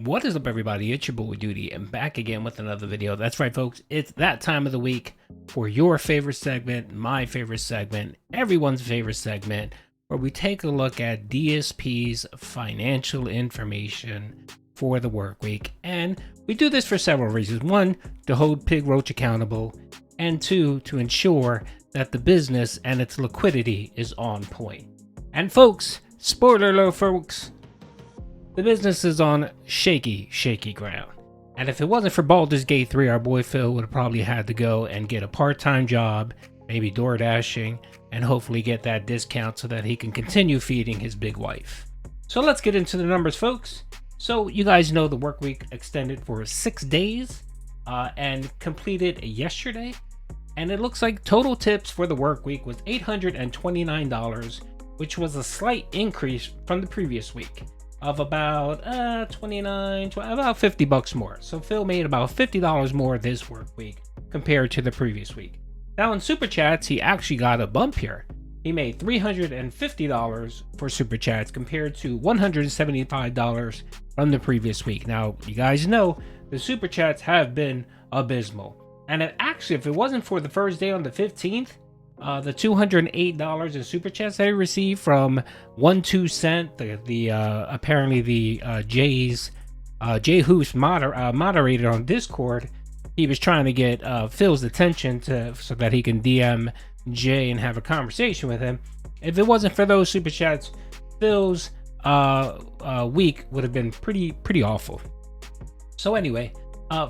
What is up, everybody? It's your boy Duty, and back again with another video. That's right, folks. It's that time of the week for your favorite segment, my favorite segment, everyone's favorite segment, where we take a look at DSP's financial information for the work week. And we do this for several reasons. One, to hold Pig Roach accountable, and two, to ensure that the business and its liquidity is on point. And folks, spoiler alert, folks, the business is on shaky ground. And if it wasn't for Baldur's Gate 3, our boy Phil would have probably had to go and get a part-time job, maybe door dashing, and hopefully get that discount so that he can continue feeding his big wife. So let's get into the numbers, folks. So you guys know the work week extended for 6 days and completed yesterday. And it looks like total tips for the work week was $829, which was a slight increase from the previous week of about about 50 bucks more. So Phil made about $50 more this work week compared to the previous week. Now in super chats, he actually got a bump here. He made $350 for super chats compared to $175 from the previous week. Now you guys know the super chats have been abysmal, and if it wasn't for the first day on the 15th, the $208 in super chats that he received from 12cent, apparently the Jay Hoos moderator on Discord. He was trying to get Phil's attention so that he can DM Jay and have a conversation with him. If it wasn't for those super chats, Phil's week would have been pretty awful. So anyway,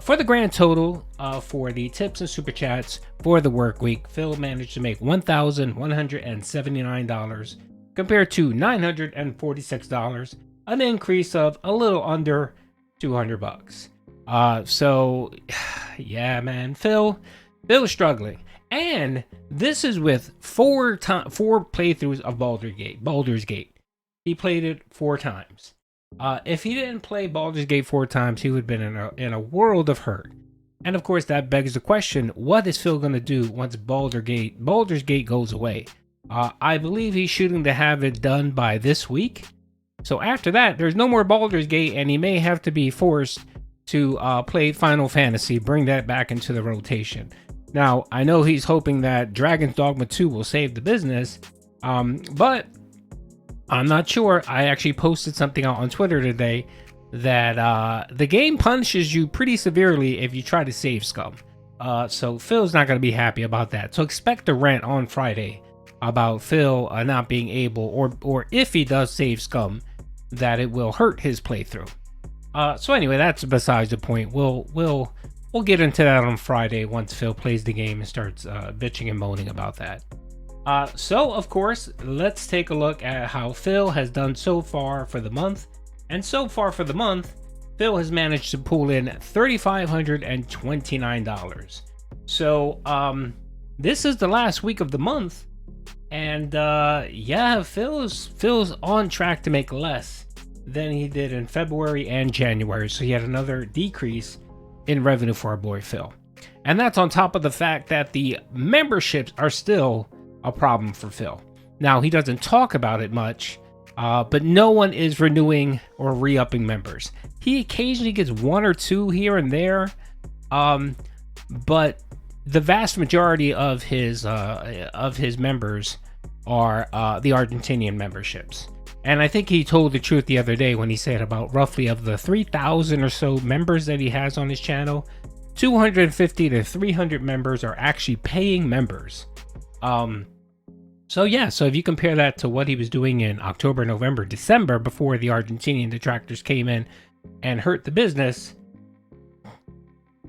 for the grand total for the tips and super chats for the work week, Phil managed to make $1,179 compared to $946, an increase of a little under 200 bucks. So yeah, man, Phil's struggling. And this is with four playthroughs of Baldur's Gate. He played it 4 times. If he didn't play Baldur's Gate 4 times, he would have been in a world of hurt. And of course, that begs the question: what is Phil going to do once Baldur's Gate goes away? I believe he's shooting to have it done by this week. So after that, there's no more Baldur's Gate, and he may have to be forced to play Final Fantasy, bring that back into the rotation. Now, I know he's hoping that Dragon's Dogma 2 will save the business, but I'm not sure. I actually posted something out on Twitter today that the game punishes you pretty severely if you try to save scum. So Phil's not going to be happy about that. So expect a rant on Friday about Phil not being able, or if he does save scum, that it will hurt his playthrough. So anyway, that's besides the point. We'll get into that on Friday once Phil plays the game and starts bitching and moaning about that. So of course, let's take a look at how Phil has done so far for the month. And so far for the month, Phil has managed to pull in $3,529. So this is the last week of the month, and yeah, Phil's on track to make less than he did in February and January. So he had another decrease in revenue for our boy Phil. And that's on top of the fact that the memberships are still a problem for Phil. Now, he doesn't talk about it much, but no one is renewing or re-upping members. He occasionally gets 1 or 2 here and there, but the vast majority of his members are the Argentinian memberships. And I think he told the truth the other day when he said about roughly of the 3,000 or so members that he has on his channel, 250 to 300 members are actually paying members. So yeah, so if you compare that to what he was doing in October, November, December, before the Argentinian detractors came in and hurt the business,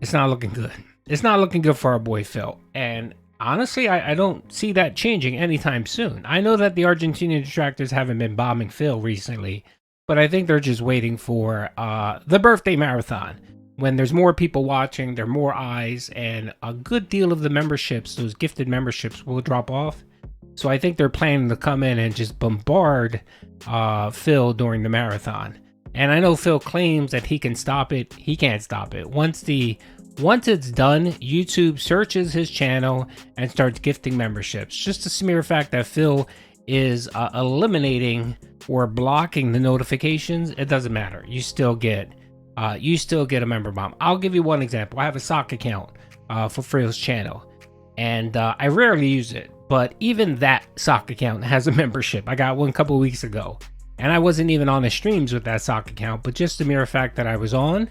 it's not looking good. It's not looking good for our boy Phil. And honestly, I don't see that changing anytime soon. I know that the Argentinian detractors haven't been bombing Phil recently, but I think they're just waiting for the birthday marathon. When there's more people watching, there are more eyes, and a good deal of the memberships, those gifted memberships, will drop off. So I think they're planning to come in and just bombard Phil during the marathon. And I know Phil claims that he can stop it. He can't stop it. Once it's done, YouTube searches his channel and starts gifting memberships. Just the mere fact that Phil is eliminating or blocking the notifications, it doesn't matter. You still get you still get a member bomb. I'll give you one example. I have a sock account for Phil's channel, and I rarely use it, but even that sock account has a membership. I got one a couple weeks ago, and I wasn't even on the streams with that sock account, but just the mere fact that I was on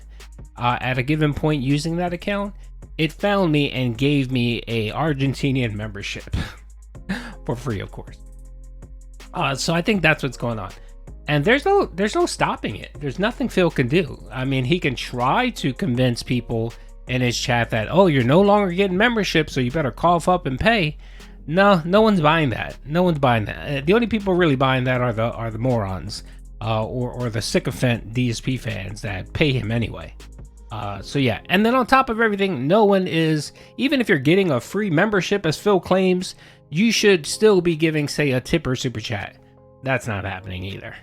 at a given point using that account, it found me and gave me a Argentinian membership for free, of course. So I think that's what's going on. And there's no stopping it. There's nothing Phil can do. I mean, he can try to convince people in his chat that, oh, you're no longer getting membership, so you better cough up and pay. No one's buying that. No one's buying that. The only people really buying that are the morons, or the sycophant DSP fans that pay him anyway. So yeah, and then on top of everything, no one is, even if you're getting a free membership as Phil claims, you should still be giving, say, a tip or super chat. That's not happening either.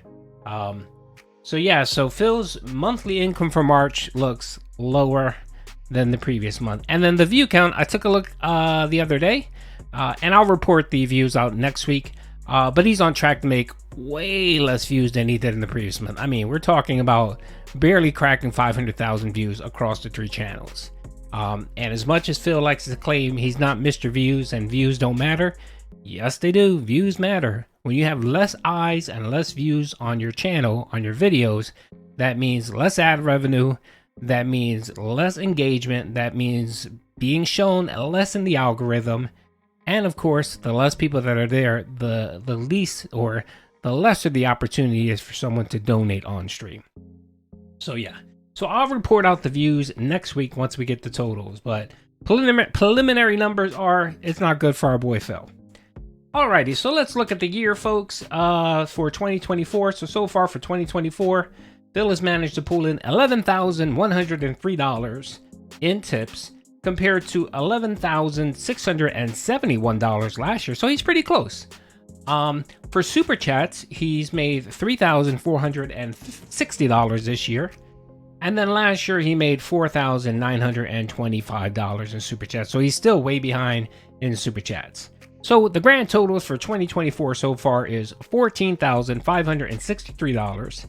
So yeah, so Phil's monthly income for March looks lower than the previous month. And then the view count, I took a look the other day, and I'll report the views out next week. But he's on track to make way less views than he did in the previous month. I mean, we're talking about barely cracking 500,000 views across the 3 channels. And as much as Phil likes to claim he's not Mr. Views and views don't matter, yes they do. Views matter. When you have less eyes and less views on your channel, on your videos, that means less ad revenue, that means less engagement, that means being shown less in the algorithm, and of course, the less people that are there, the least, or the lesser the opportunity is for someone to donate on stream. So yeah, so I'll report out the views next week once we get the totals, but preliminary numbers are, it's not good for our boy Phil. Alrighty, so let's look at the year, folks, for 2024. So far for 2024, Phil has managed to pull in $11,103 in tips compared to $11,671 last year. So he's pretty close. For super chats, he's made $3,460 this year. And then last year he made $4,925 in super chats. So he's still way behind in super chats. So the grand totals for 2024 so far is $14,563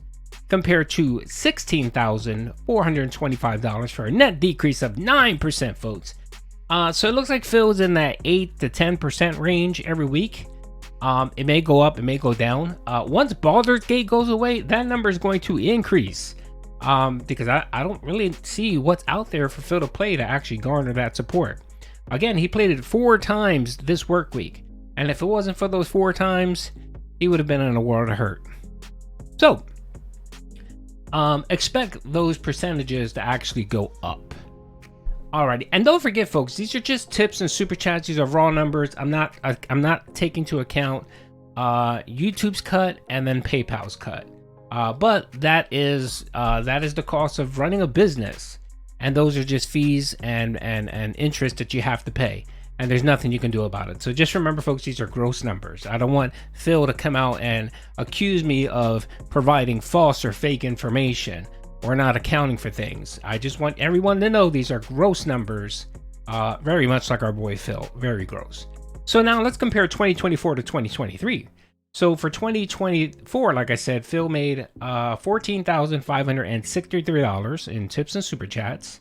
compared to $16,425 for a net decrease of 9%, folks. So it looks like Phil's in that 8 to 10% range every week. It may go up, it may go down. Once Baldur's Gate goes away, that number is going to increase. Because I don't really see what's out there for Phil to play to actually garner that support. Again, he played it 4 times this work week, and if it wasn't for those 4 times, he would have been in a world of hurt. So, expect those percentages to actually go up. Alrighty, and don't forget, folks, these are just tips and super chats. These are raw numbers. I'm not taking into account YouTube's cut and then PayPal's cut. But that is the cost of running a business. And those are just fees and interest that you have to pay. And there's nothing you can do about it. So just remember, folks, these are gross numbers. I don't want Phil to come out and accuse me of providing false or fake information or not accounting for things. I just want everyone to know these are gross numbers, very much like our boy Phil, very gross. So now let's compare 2024 to 2023. So for 2024, like I said, Phil made $14,563 in tips and super chats.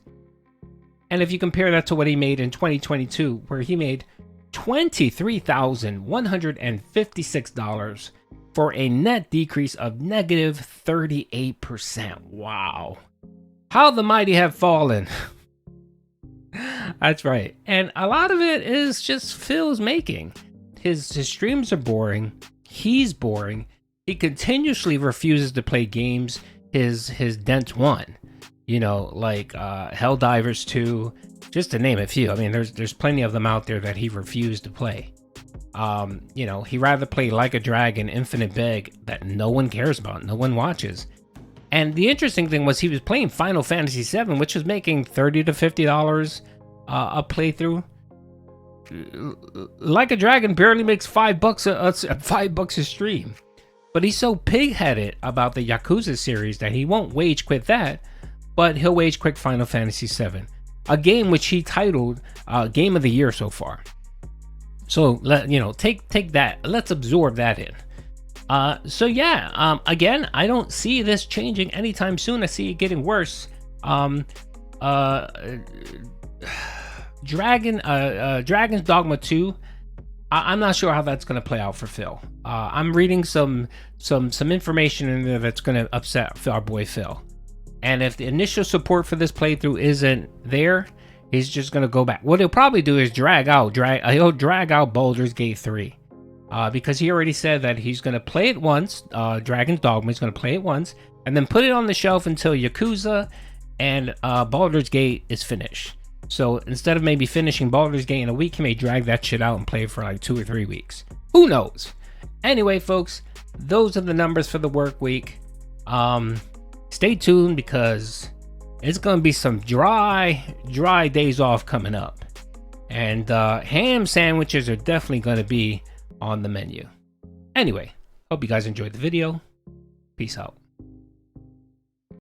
And if you compare that to what he made in 2022, where he made $23,156 for a net decrease of negative 38%. Wow. How the mighty have fallen. That's right. And a lot of it is just Phil's making. His streams are boring. He's boring. He continuously refuses to play games his Dent 1. You know, like Helldivers 2, just to name a few. I mean, there's plenty of them out there that he refused to play. You know, he rather play Like a Dragon, Infinite Beg, that no one cares about, no one watches. And the interesting thing was he was playing Final Fantasy VII, which was making $30 to $50 a playthrough. Like a Dragon barely makes $5 a stream. But he's so pig-headed about the Yakuza series that he won't wage quit that, but he'll wage quit Final Fantasy VII, a game which he titled Game of the Year so far. So take that. Let's absorb that in. So yeah, again, I don't see this changing anytime soon. I see it getting worse. Dragon's Dogma 2. I'm not sure how that's going to play out for Phil. I'm reading some information in there that's going to upset our boy Phil. And if the initial support for this playthrough isn't there, he's just going to go back. What he'll probably do is drag out Baldur's Gate 3. Because he already said that he's going to play it once, Dragon's Dogma, he's going to play it once, and then put it on the shelf until Yakuza and Baldur's Gate is finished. So instead of maybe finishing Baldur's Gate in a week, he may drag that shit out and play it for like 2 or 3 weeks. Who knows? Anyway, folks, those are the numbers for the work week. Stay tuned because it's going to be some dry days off coming up. And ham sandwiches are definitely going to be on the menu. Anyway, hope you guys enjoyed the video. Peace out.